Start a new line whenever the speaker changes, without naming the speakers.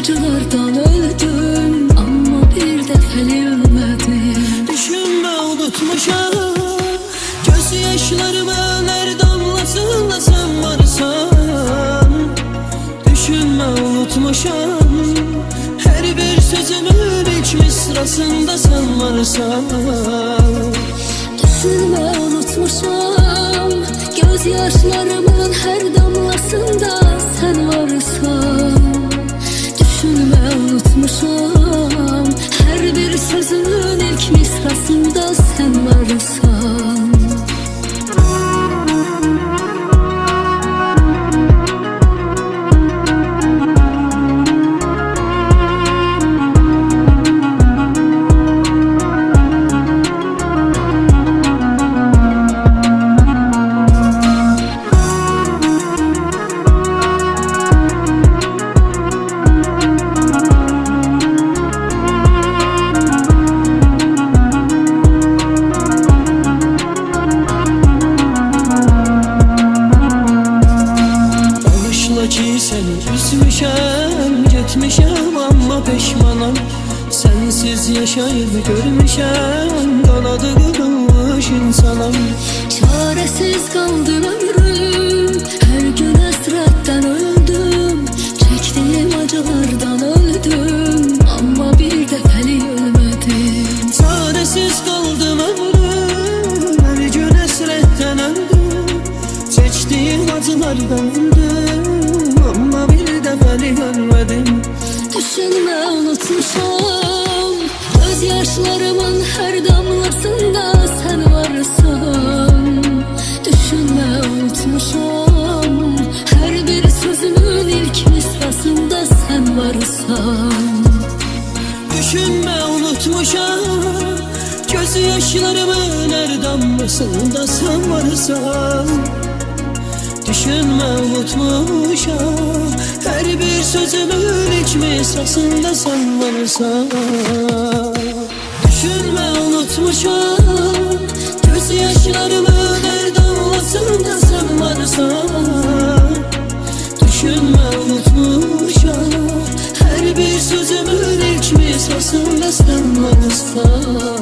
acılardan öldüm, ama bir dəfəli ölmədim.
Düşünmə unutmuşam göz yaşlarımın her damlasında sen varsan. Düşünmə unutmuşam her bir sözümün ilk misrasında sen varsan.
Düşünmə unutmuşam göz yaşlarımın her damlasında sen varsan. Düşünmə unutmuşam her bir sözümün ilk misrasında sen varsan.
Ki seni üzmüşəm, getmişəm amma peşmanam. Sensiz yaşayıp görmüşəm, qanadı qırılmış insanam.
Çaresiz kaldım ömrüm, her gün hasretten öldüm. Çektiğim acılardan öldüm, ama bir dəfəli ölmedim.
Çaresiz kaldım ömrüm, her gün hasretten öldüm. Çektiğim acılardan öldüm, ama bir dəfəli ölmedim.
Düşünmə unutmuşam göz yaşlarımın her damlasında sen varsan. Düşünmə unutmuşam her bir sözümün ilk misrasında sen varsan.
Düşünmə unutmuşam göz yaşlarımın her damlasında sen varsan. Düşünmə unutmuşam her bir sözümün ilk misrasında sen varsan. Düşünmə unutmuşam göz yaşlarımın her damlasında sen varsan. Düşünmə unutmuşam her bir sözümün ilk misrasında sen varsan.